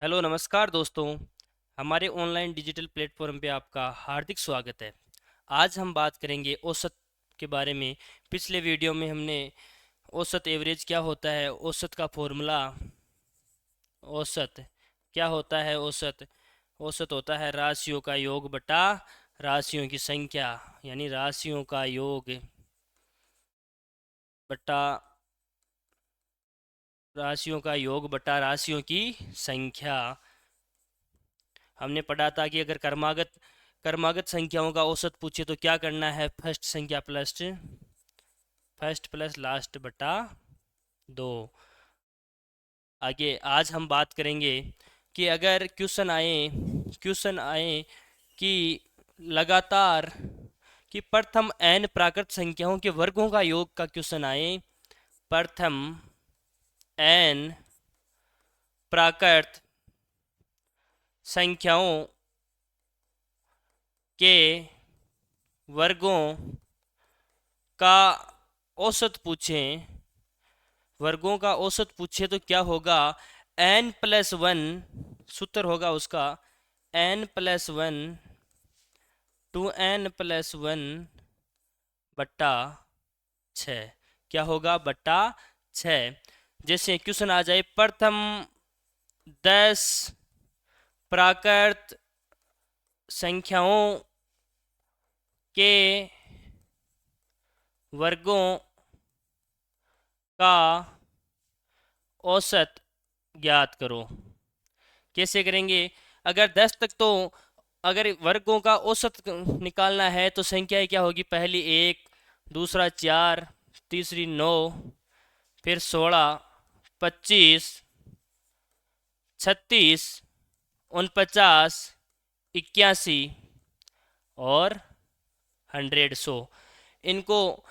Hello नमस्कार दोस्तों। हमारे ऑनलाइन डिजिटल प्लेटफॉर्म पे आपका हार्दिक स्वागत है। आज हम बात करेंगे औसत के बारे में। पिछले वीडियो में हमने औसत एवरेज क्या होता है, औसत का फॉर्मूला, औसत क्या होता है, औसत औसत होता है राशियों का योग बटा राशियों की संख्या, यानी राशियों का योग बटा राशियों की संख्या। हमने पढ़ा था कि अगर क्रमागत संख्याओं का औसत पूछे तो क्या करना है, फर्स्ट प्लस लास्ट बटा दो। आगे आज हम बात करेंगे कि अगर क्वेश्चन आए कि लगातार कि प्रथम n प्राकृत संख्याओं के वर्गों का योग का क्वेश्चन आए, प्रथम n प्राकृत संख्याओं के वर्गों का औसत पूछें, तो क्या होगा, n+1 सूत्र होगा उसका n+1 2n+1 बट्टा 6। क्या होगा, बट्टा 6। जैसे क्वेश्चन आ जाए प्रथम 10 प्राकृत संख्याओं के वर्गों का औसत ज्ञात करो। कैसे करेंगे, अगर 10 तक तो अगर वर्गों का औसत निकालना है तो संख्याएं क्या होगी, पहली 1, दूसरा 4, तीसरी 9, फिर 16, 25, 36, 49, 81 और 100 100। इनको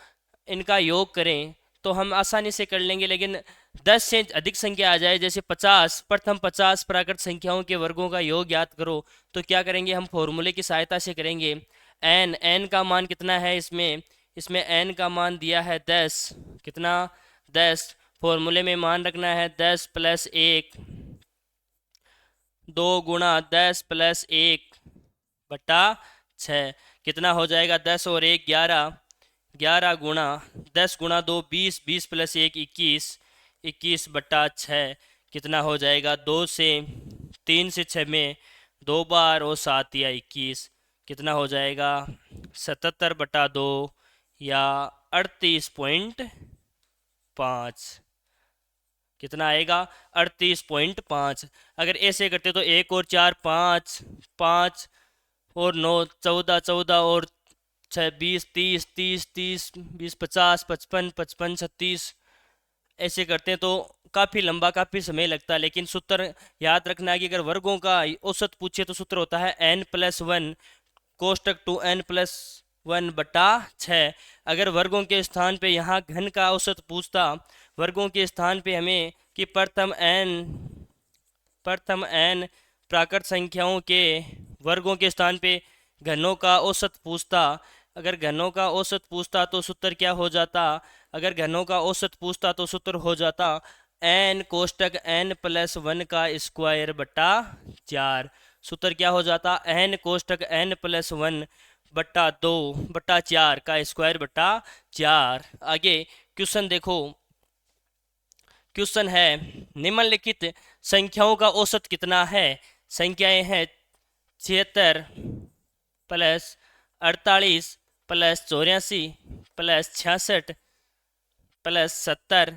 इनका योग करें तो हम आसानी से कर लेंगे, लेकिन 10 से अधिक संख्या आ जाए, जैसे 50, प्रथम 50 प्राकृत संख्याओं के वर्गों का योग ज्ञात करो, तो क्या करेंगे, हम फॉर्मूले की सहायता से करेंगे। एन का मान कितना है, इसमें एन का मान दिया है 10। कितना, 10। फॉर्मूले में मान रखना है 10+1, 2 × 10+1 बटा 6। कितना हो जाएगा, 10 और 1 11, 11 गुणा 10 गुणा 2 20, 20+1 21, 21 बटा 6। कितना हो जाएगा, 3 से 6 में 2 बार और 7 या 21। कितना हो जाएगा, 77 बटा 2 या 38.5। कितना आएगा, 38.5। अगर ऐसे करते तो 1 और 4 5, 5 और 9 14, 14 और 6 20, 30, 30, 30 20 50, 55, 55 36, ऐसे करते हैं तो काफ़ी समय लगता है। लेकिन सूत्र याद रखना है कि अगर वर्गों का औसत पूछे तो सूत्र होता है n+1 कोष्टक 2n+1 बटा 6। अगर वर्गों के स्थान पे यहाँ घन का औसत पूछता, वर्गों के स्थान पे हमें कि प्रथम n प्राकृत संख्याओं के वर्गों के स्थान पे घनों का औसत पूछता। अगर घनों का औसत पूछता तो सूत्र क्या हो जाता, अगर घनों का औसत पूछता तो सूत्र हो जाता n कोष्टक n+1 का स्क्वायर बटा 4। सूत्र क्या हो जाता, n कोष्टक n+1 बट्टा 2 बट्टा 4 का स्क्वायर बटा 4। आगे क्वेश्चन देखो, क्वेश्चन है निम्नलिखित संख्याओं का औसत कितना है। संख्याएं हैं 76 plus 48 plus 84 plus 66 plus 70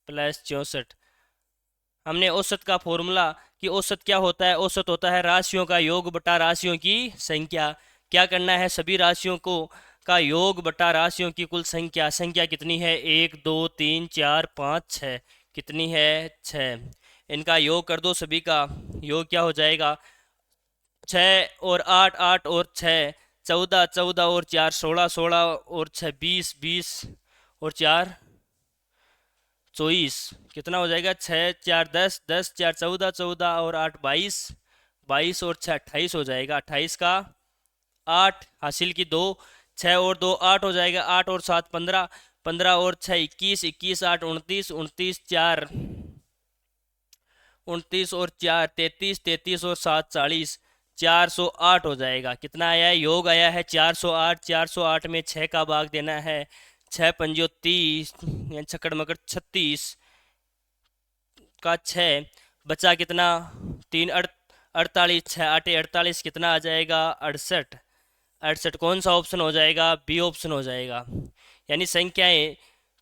plus 64। हमने औसत का फॉर्मूला कि औसत क्या होता है, औसत होता है राशियों का योग बटा राशियों की संख्या। क्या करना है, सभी राशियों को का योग बटा राशियों की कुल संख्या। संख्या कितनी है, 1 2 3 4 5 6। कितनी है, 6। इनका योग कर दो, सभी का योग क्या हो जाएगा, 6 और 8 8 और 6 14, 14 और 4 16, 16 और 6 20, 20 और 4 24। कितना हो जाएगा, 6 4 10, 10 4 14, 14 और 8 22, 22 और 6 28 हो जाएगा। 28 का 8 हासिल की 2, 6 और 2 8 हो जाएगा। 8 और 7 15, 15 और 6 21, 21 8 29, 29 4 29 और 4 33, 33 और 7 40, 408 हो जाएगा। कितना आया है? योग आया है 408। 408 में 6 का भाग देना है। 6 पंजो 30, छक्कड़ मकड़ 36 का 6 बचा कितना? 3 48, 6 आटे 48, कितना आ जाएगा? 68। 68 कौन सा ऑप्शन हो जाएगा? बी ऑप्शन हो जाएगा। यानी संख्याएं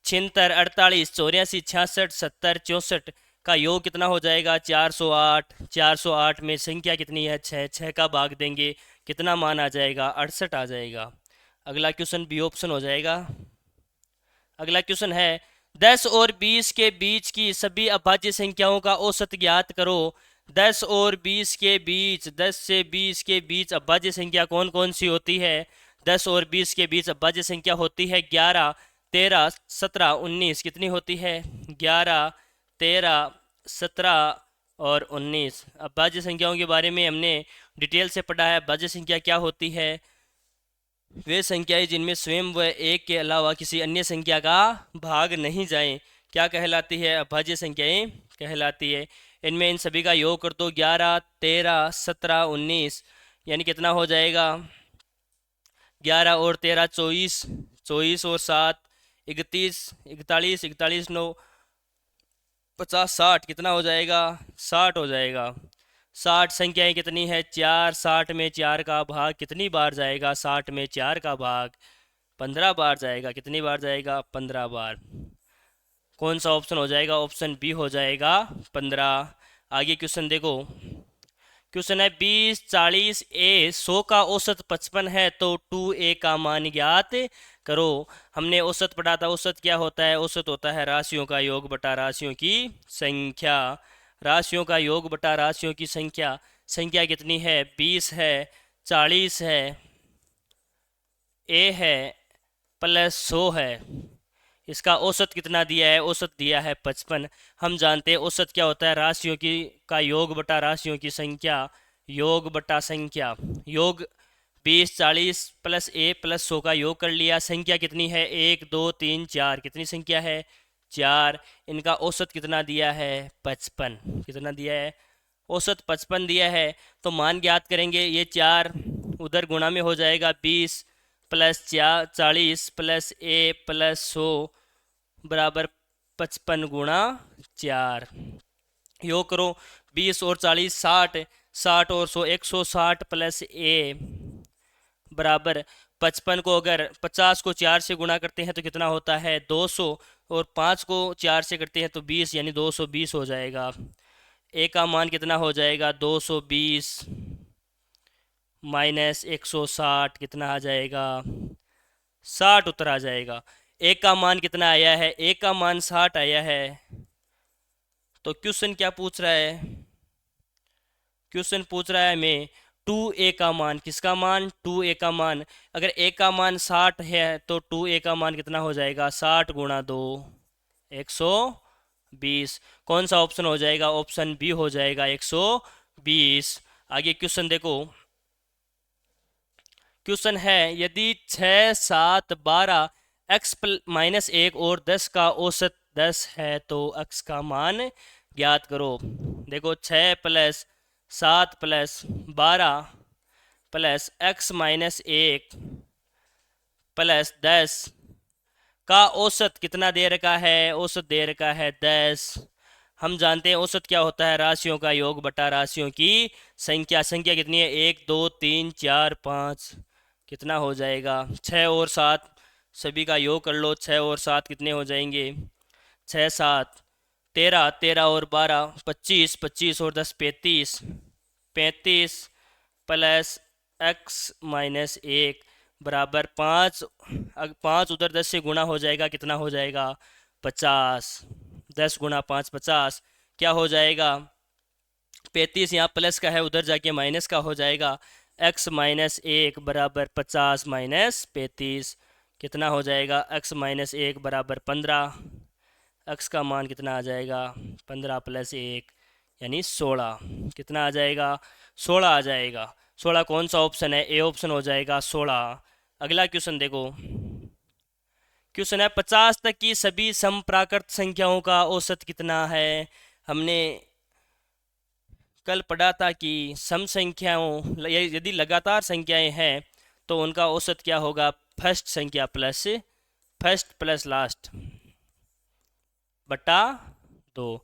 76, 48, 84, 66, 70, 64 का योग कितना हो जाएगा? 408। 408 में संख्या कितनी है? 6। 6 का भाग देंगे, कितना मान आ जाएगा? 68 आ जाएगा। अगला क्वेश्चन बी ऑप्शन हो जाएगा। अगला क्वेश्चन है 10 और 20 के बीच की सभी अभाज्य संख्याओं का औसत ज्ञात करो। 10 और 20 के बीच, 10 से 20 के बीच अभाज्य संख्या कौन कौन सी होती है? 10 और 20 के बीच अभाज्य संख्या होती है 11, 13, 17, 19। कितनी होती है? 11, 13, 17 और 19। अभाज्य संख्याओं के बारे में हमने डिटेल से पढ़ा है। अभाज्य संख्या क्या होती है? वे संख्याएं जिनमें स्वयं व एक के अलावा किसी अन्य संख्या का भाग नहीं जाए क्या कहलाती है? अभाज्य संख्याएं कहलाती है। इनमें इन सभी का योग कर दो, 11, 13, 17, 19, यानी कितना हो जाएगा? 11 और 13 24, 24 और 7 31, 41, 41 9 50, 60, कितना हो जाएगा? 60 हो जाएगा। 60 संख्याएं कितनी है? 4। 60 में 4 का भाग कितनी बार जाएगा? 60 में 4 का भाग 15 बार जाएगा। कितनी बार जाएगा? 15 बार। कौन सा ऑप्शन हो जाएगा? ऑप्शन बी हो जाएगा, 15। आगे क्वेश्चन देखो। क्वेश्चन है 20, 40 ए 100 का औसत 55 है तो 2a का मान ज्ञात करो। हमने औसत पढ़ा था। औसत क्या होता है? औसत होता है राशियों का योग बटा राशियों की संख्या। राशियों का योग बटा राशियों की संख्या। संख्या कितनी है? 20 है, 40 है, ए है, प्लस 100 है। इसका औसत कितना दिया है? औसत दिया है 55। हम जानते हैं औसत क्या होता है? राशियों की का योग बटा राशियों की संख्या। योग बटा संख्या। योग 20, 40 प्लस ए प्लस 100 का योग कर लिया। संख्या कितनी है? 1, 2, 3, 4। कितनी संख्या है? 4। इनका औसत कितना दिया है? 55। कितना दिया है? औसत 55 दिया है। तो मान ज्ञात करेंगे। ये 4 उधर गुणा में हो जाएगा, 20 प्लस 40 प्लस ए प्लस 100 बराबर 55 गुणा 4। योग करो, 20 और 40 60, 60 और 100 160 प्लस ए बराबर 55 को अगर 50 को 4 से गुणा करते हैं तो कितना होता है? 200। और 5 को 4 से करते हैं तो 20, यानी 220 हो जाएगा। ए का मान कितना हो जाएगा? 220 माइनस 160, कितना आ जाएगा? 60 उत्तर आ जाएगा। ए का मान कितना आया है? ए का मान 60 आया है। तो क्वेश्चन क्या पूछ रहा है? क्वेश्चन पूछ रहा है हमें 2a का मान। किसका मान? 2a का मान। अगर a का मान 60 है तो 2a का मान कितना हो जाएगा? 60 गुणा 2, 120। कौन सा ऑप्शन हो जाएगा? ऑप्शन बी हो जाएगा, 120। आगे क्वेश्चन देखो। क्वेश्चन है यदि 6, 7, 12 x माइनस 1 और 10 का औसत 10 है तो x का मान ज्ञात करो। देखो, 6 plus 7 plus 12 plus x minus 1 plus 10 का औसत कितना दे रखा है? औसत दे रखा है 10। हम जानते हैं औसत क्या होता है? राशियों का योग बटा राशियों की संख्या। संख्या कितनी है? 1, 2, 3, 4, 5। कितना हो जाएगा? 6 और 7 सभी का योग कर लो। 6 और 7 कितने हो जाएंगे? 6, 7, 13, 13 और 12 25, 25 और 10 35, 35 प्लस x माइनस 1 बराबर 5। 5 उधर 10 से गुणा हो जाएगा, कितना हो जाएगा? 50। 10 गुणा 5 50। क्या हो जाएगा? 35 यहाँ प्लस का है, उधर जाके माइनस का हो जाएगा। x माइनस 1 बराबर 50 माइनस 35। कितना हो जाएगा? x माइनस 1 बराबर 15। x का मान कितना आ जाएगा? 15 प्लस 1 यानी 16। कितना आ जाएगा? 16 आ जाएगा। 16 कौन सा ऑप्शन है? ए ऑप्शन हो जाएगा, 16। अगला क्वेश्चन देखो। क्वेश्चन है 50 तक की सभी समप्राकृत संख्याओं का औसत कितना है? हमने कल पढ़ा था कि सम संख्याओं यदि लगातार संख्याएं हैं तो उनका औसत क्या होगा, फर्स्ट संख्या प्लस फर्स्ट प्लस लास्ट बटा दो।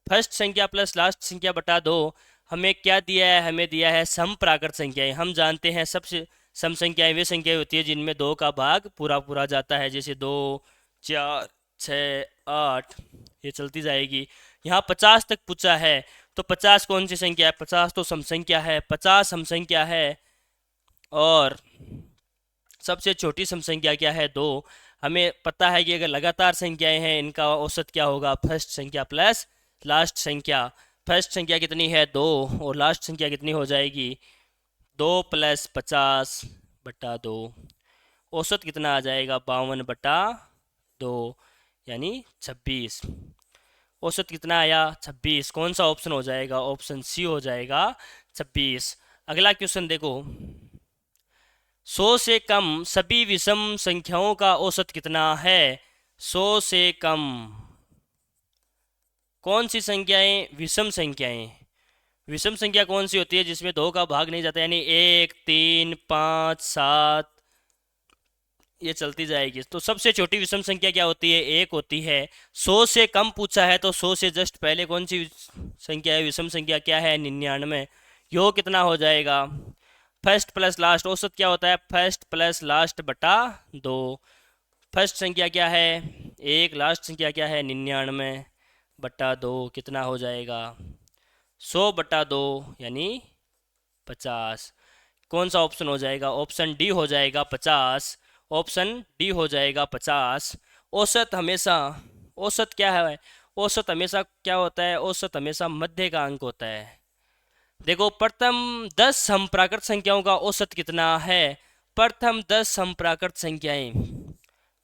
फर्स्ट संख्या प्लस लास्ट संख्या बटा दो। हमें क्या दिया है, हमें दिया है सम प्राकृत संख्याएं। हम जानते हैं सबसे सम संख्याएं वे संख्याएं होती है जिनमें दो का भाग पूरा पूरा जाता है, जैसे 2, 4, 6, 8, ये चलती जाएगी। यहाँ 50 तक पूछा है तो 50 कौन सी संख्या है, 50 तो सम संख्या है, 50 सम संख्या है। और सबसे छोटी सम संख्या क्या है, 2। हमें पता है कि अगर लगातार संख्याएं हैं इनका औसत क्या होगा, फर्स्ट संख्या प्लस लास्ट संख्या। फर्स्ट संख्या कितनी है, 2, और लास्ट संख्या कितनी हो जाएगी, 2 + 50 बटा 2। औसत कितना आ जाएगा, 52 बटा 2 यानी 26। औसत कितना आया, 26। कौन सा ऑप्शन हो जाएगा, ऑप्शन सी हो जाएगा 26। अगला क्वेश्चन देखो, 100 से कम सभी विषम संख्याओं का औसत कितना है। 100 से कम कौन सी संख्याएं विषम संख्याएं, विषम संख्या कौन सी होती है जिसमें 2 का भाग नहीं जाता, यानी 1, 3, 5, 7, ये चलती जाएगी। तो सबसे छोटी विषम संख्या क्या होती है, 1 होती है। 100 से कम पूछा है तो 100 से जस्ट पहले कौन सी संख्या है, विषम संख्या क्या है, 99। योग कितना हो जाएगा, फर्स्ट प्लस लास्ट। औसत क्या होता है, फर्स्ट प्लस लास्ट बटा 2। फर्स्ट संख्या क्या है 1, लास्ट संख्या क्या है 99 बटा 2, कितना हो जाएगा 100 बटा 2 यानी 50। कौन सा ऑप्शन हो जाएगा, ऑप्शन डी हो जाएगा 50। ऑप्शन डी हो जाएगा 50। औसत हमेशा, औसत क्या है, औसत हमेशा क्या होता है, औसत हमेशा मध्य का अंक होता है। देखो प्रथम 10 समप्राकृत संख्याओं का औसत कितना है। प्रथम 10 समप्राकृत संख्याएं,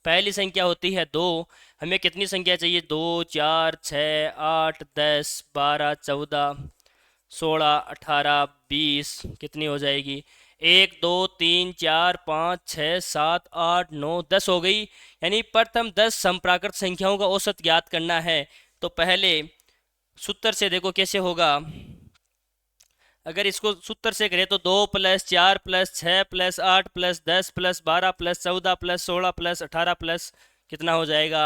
पहली संख्या होती है 2। हमें कितनी संख्या चाहिए, 2, 4, 6, 8, 10, 12, 14, 16, 18, 20, कितनी हो जाएगी, 1, 2, 3, 4, 5, 6, 7, 8, 9, 10 हो गई। यानी प्रथम 10 समप्राकृत संख्याओं का औसत ज्ञात करना है। तो पहले सूत्र से देखो कैसे होगा। अगर इसको सूत्र से करें तो 2 + 4 + 6 + 8 + 10 + 12 + 14 + 16 + 18 प्लस कितना हो जाएगा,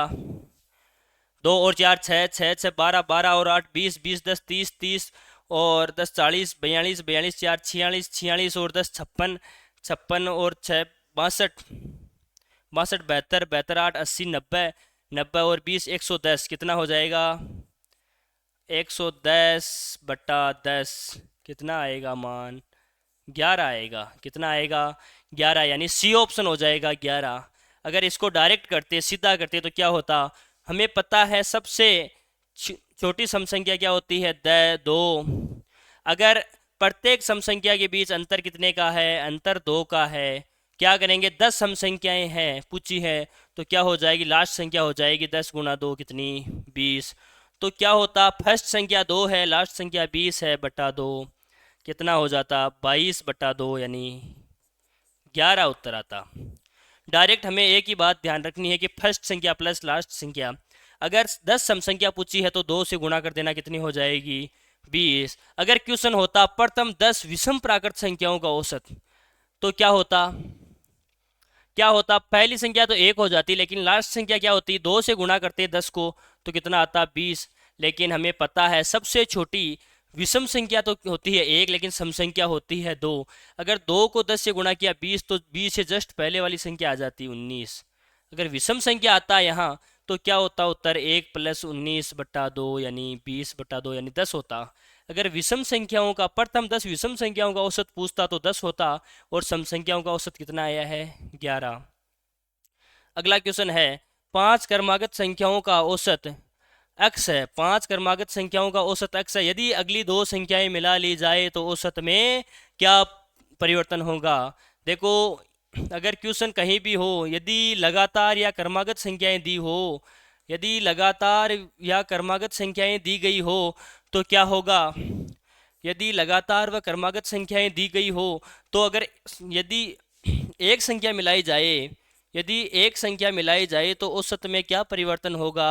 2 और 4 6, 6 6 12, 12 और 8 20, 20 10 30, 30 और 10 40, 42, 42 4 46, 46 और 10 56, 56 और 6 62, 62 72, 72 8 80 90, 90 और 20 110, कितना हो जाएगा 110 बटा 10, कितना आएगा मान, 11 आएगा। कितना आएगा 11, यानी सी ऑप्शन हो जाएगा 11। अगर इसको डायरेक्ट करते सीधा करते तो क्या होता, हमें पता है सबसे छोटी सम संख्या क्या होती है, 2। अगर प्रत्येक सम संख्या के बीच अंतर कितने का है, अंतर 2 का है। क्या करेंगे, 10 सम संख्याएं हैं पूछी है तो क्या हो जाएगी, लास्ट संख्या हो जाएगी 10 × 2 कितनी, 20। तो क्या होता, फर्स्ट संख्या 2 है, लास्ट संख्या 20 है बटा 2, कितना हो जाता 22 बटा 2 यानी 11 उत्तर आता। डायरेक्ट हमें एक ही बात ध्यान रखनी है कि फर्स्ट संख्या प्लस लास्ट संख्या, अगर 10 सम संख्या पूछी है तो 2 से गुणा कर देना, कितनी हो जाएगी 20। अगर क्वेश्चन होता प्रथम 10 विषम प्राकृत संख्याओं का औसत तो क्या होता, क्या होता, पहली संख्या तो 1 हो जाती, लेकिन लास्ट संख्या क्या होती, 2 से गुणा करते 10 को तो कितना आता 20। लेकिन हमें पता है सबसे छोटी विषम संख्या तो होती है 1, लेकिन सम संख्या होती है 2। अगर 2 को 10 से गुणा किया 20 तो 20 से जस्ट पहले वाली संख्या आ जाती 19। अगर विषम संख्या आता है यहाँ तो क्या होता उत्तर, 1 + 19 बटा 2 यानी 20 बटा 2 यानी 10 होता। अगर विषम संख्याओं का प्रथम 10 विषम संख्याओं का औसत पूछता तो 10 होता, और सम संख्याओं का औसत कितना आया है 11। अगला क्वेश्चन है, 5 क्रमागत संख्याओं का औसत x है। 5 क्रमागत संख्याओं का औसत x है। यदि अगली 2 संख्याएं मिला ली जाए तो औसत में क्या परिवर्तन होगा। देखो अगर क्वेश्चन कहीं भी हो, यदि लगातार या क्रमागत संख्याएं दी हो, यदि लगातार या क्रमागत संख्याएं दी गई हो तो क्या होगा, यदि लगातार व क्रमागत संख्याएं दी गई हो तो अगर यदि एक संख्या मिलाई जाए, यदि एक संख्या मिलाई जाए तो औसत में क्या परिवर्तन होगा,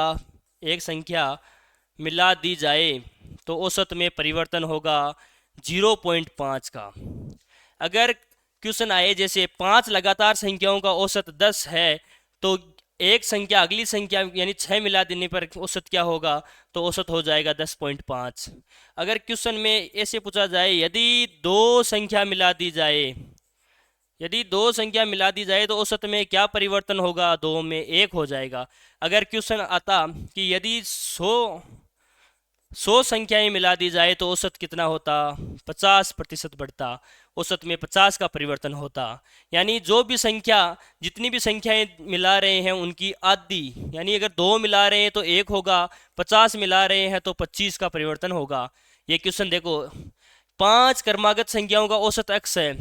एक संख्या मिला दी जाए तो औसत में परिवर्तन होगा 0.5 का। अगर क्वेश्चन आए जैसे 5 लगातार संख्याओं का औसत 10 है, तो एक संख्या अगली संख्या यानी 6 मिला देने पर औसत क्या होगा, तो औसत हो जाएगा 10.5। अगर क्वेश्चन में ऐसे पूछा जाए यदि दो संख्या मिला दी जाए तो औसत में क्या परिवर्तन होगा, 2 में 1 हो जाएगा। अगर क्वेश्चन आता कि यदि 100 संख्याएं मिला दी जाए तो औसत कितना होता, 50% बढ़ता, औसत में 50 का परिवर्तन होता। यानी जितनी भी संख्याएं मिला रहे हैं उनकी आधी, यानी अगर 2 मिला रहे हैं तो 1 होगा, 50 मिला रहे हैं तो 25 का परिवर्तन होगा। ये क्वेश्चन देखो, 5 क्रमागत संख्याओं का औसत x है,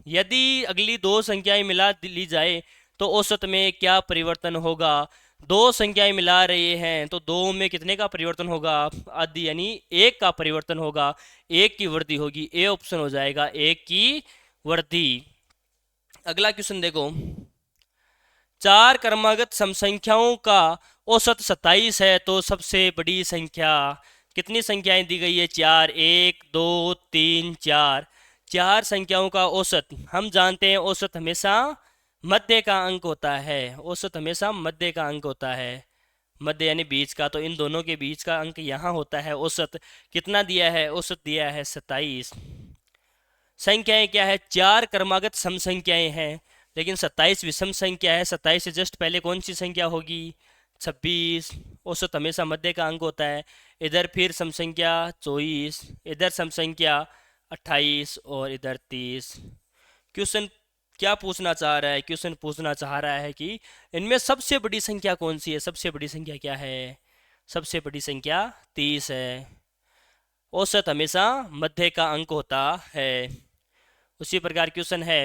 यदि अगली 2 संख्याएं मिला ली जाए तो औसत में क्या परिवर्तन होगा, 2 संख्याएं मिला रहे हैं तो 2 में कितने का परिवर्तन होगा, आदि, यानी 1 का परिवर्तन होगा, 1 की वृद्धि होगी। ए ऑप्शन हो जाएगा, 1 की वृद्धि। अगला क्वेश्चन देखो, 4 क्रमागत सम संख्याओं का औसत 27 है, तो सबसे बड़ी संख्या, कितनी संख्याएं दी गई है, 4, 1 2 3 4, 4 संख्याओं का औसत। हम जानते हैं औसत हमेशा मध्य का अंक होता है, औसत हमेशा मध्य का अंक होता है, मध्य यानी बीच का, तो इन दोनों के बीच का अंक यहाँ होता है। औसत कितना दिया है, औसत दिया है 27। संख्याएं क्या है, 4 क्रमागत सम संख्याएं हैं, लेकिन 27 विषम संख्या है। 27 से जस्ट पहले कौन सी संख्या होगी, 26। औसत हमेशा मध्य का अंक होता है। इधर फिर सम संख्या 24, इधर सम संख्या 28 और इधर 30। क्वेश्चन क्या पूछना चाह रहा है, क्वेश्चन पूछना चाह रहा है कि इनमें सबसे बड़ी संख्या कौन सी है। सबसे बड़ी संख्या क्या है, सबसे बड़ी संख्या 30 है। औसत हमेशा मध्य का अंक होता है। उसी प्रकार क्वेश्चन है,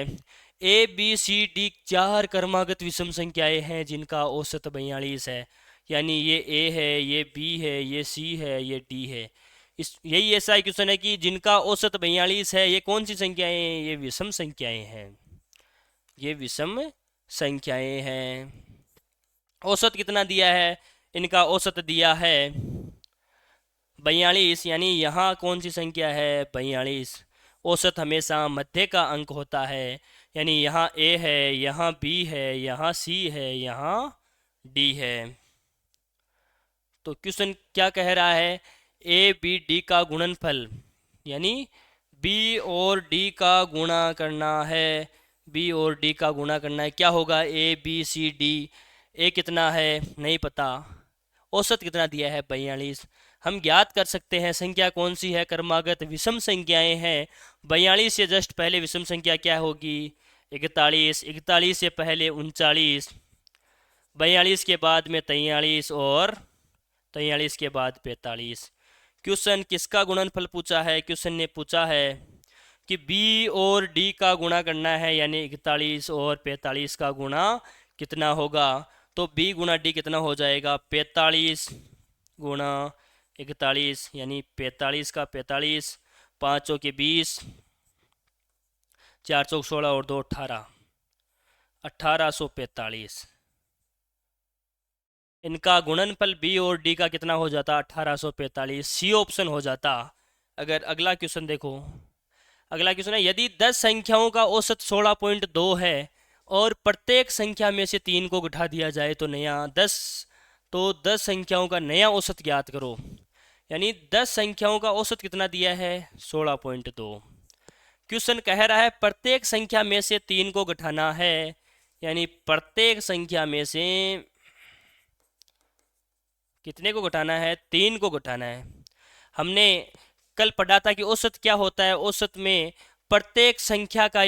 ए बी सी डी 4 क्रमागत विषम संख्याएं हैं जिनका औसत 42 है। यानी ये ए है, ये बी है, ये सी है, ये डी है। यही ऐसा क्वेश्चन है कि जिनका औसत 42 है, ये कौन सी संख्याएं हैं, ये विषम संख्याएं हैं, ये विषम संख्याएं हैं। औसत कितना दिया है, इनका औसत दिया है 42, यानी यहाँ कौन सी संख्या है, 42। औसत हमेशा मध्य का अंक होता है, यानी यहाँ ए है, यहाँ बी है, यहाँ सी है, यहाँ डी है। तो क्वेश्चन क्या कह रहा है, ए बी डी का गुणनफल, यानी बी और डी का गुणा करना है, बी और डी का गुणा करना है। क्या होगा, ए बी सी डी, ए कितना है नहीं पता, औसत कितना दिया है 42। हम ज्ञात कर सकते हैं संख्या कौन सी है, क्रमागत विषम संख्याएं हैं। 42 से जस्ट पहले विषम संख्या क्या होगी, 41, 41 से पहले 39, 42 के बाद में 43 और 43 के बाद 45। क्वेश्चन किसका गुणनफल पूछा है, क्वेश्चन ने पूछा है कि बी और डी का गुणा करना है, यानी 41 और 45 का गुणा कितना होगा। तो बी गुणा डी कितना हो जाएगा, 45 गुणा 41, यानी 45 का 45, 5 के 20, 4 चौक 16 और 2 18, 1845। इनका गुणनफल बी और डी का कितना हो जाता, 1845। सी ऑप्शन हो जाता। अगर अगला क्वेश्चन देखो, अगला क्वेश्चन है, यदि 10 संख्याओं का औसत 16.2 है और प्रत्येक संख्या में से 3 को घटा दिया जाए तो 10 संख्याओं का नया औसत ज्ञात करो। यानी 10 संख्याओं का औसत कितना दिया है, 16.2। क्वेश्चन कह रहा है प्रत्येक संख्या में से 3 को घटाना है, यानी प्रत्येक संख्या में से कितने को घटाना है, 3 को घटाना है। हमने कल पढ़ा था कि औसत क्या होता है, औसत में प्रत्येक संख्या का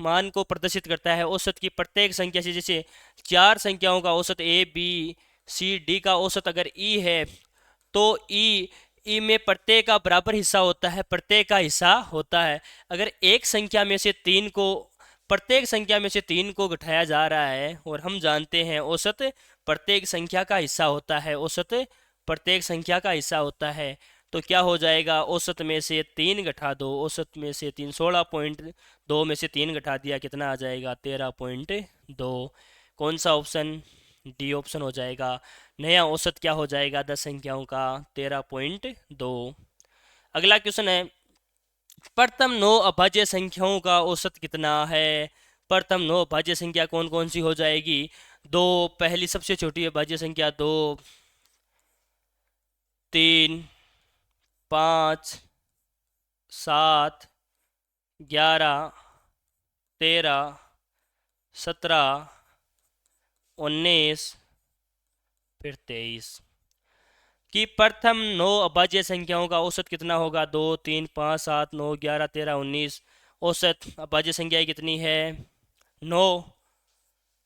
मान को प्रदर्शित करता है। औसत की प्रत्येक संख्या से, जैसे 4 संख्याओं का औसत ए बी सी डी का औसत अगर ई है, तो ई में प्रत्येक का बराबर हिस्सा होता है, प्रत्येक का हिस्सा होता है। अगर एक संख्या में से 3 को, प्रत्येक संख्या में से 3 को घटाया जा रहा है, और हम जानते हैं औसत प्रत्येक संख्या का हिस्सा होता है, औसत प्रत्येक संख्या का हिस्सा होता है। तो क्या हो जाएगा, औसत में से 3 घटा दो, औसत में से 3, 16.2 में से 3 घटा दिया, कितना आ जाएगा, 13.2। कौन सा ऑप्शन, डी ऑप्शन हो जाएगा। नया औसत क्या हो जाएगा 10 संख्याओं का, 13.2। अगला क्वेश्चन है, प्रथम 9 अभाज्य संख्याओं का औसत कितना है। प्रथम 9 अभाज्य संख्या कौन कौन सी हो जाएगी। दो, पहली सबसे छोटी अभाज्य संख्या 2, 3, 5, 7, 11, 13, 17, 19, फिर 23 कि प्रथम 9 अभाज्य संख्याओं का औसत कितना होगा। 2, 3, 5, 7, 9, 11, 13, 19। औसत अभाज्य संख्या कितनी है। 9।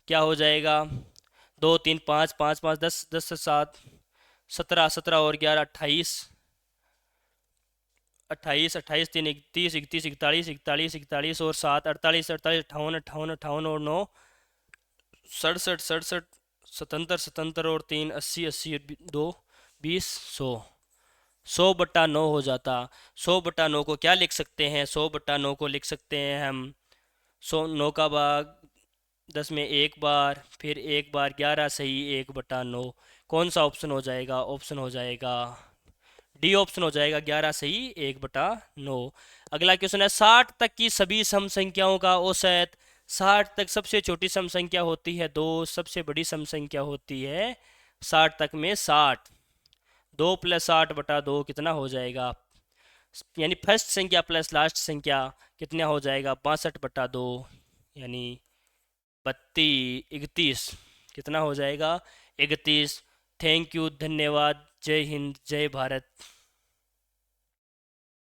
क्या हो जाएगा। 2, 3, 5, 5, 5, 10, 10 से 7, 17, 17 और 11, 28, 28, 28, 3, 31, 31, 41, 41, 41 और 7, 48, 48, 58, 58, 58 और 9, 67, 67, 77, 77 और 3, 80, 80, 2, 20, 100। 100/9 हो जाता। 100/9 को क्या लिख सकते हैं। 100/9 को लिख सकते हैं हम 9 का भाग 10 में एक बार, फिर एक बार 11 सही 1/9। कौन सा ऑप्शन हो जाएगा। ऑप्शन हो जाएगा डी ऑप्शन हो जाएगा 11 सही 1/9। अगला क्वेश्चन है, 60 तक की सभी सम संख्याओं का औसत। 60 तक सबसे छोटी सम संख्या होती है 2, सबसे बड़ी सम संख्या होती है 60 तक में 60। 2 + 60/2 कितना हो जाएगा। यानी फर्स्ट संख्या प्लस लास्ट संख्या कितना हो जाएगा। 62/2 यानी 31 कितना हो जाएगा। 31। थैंक यू, धन्यवाद। जय हिंद, जय भारत।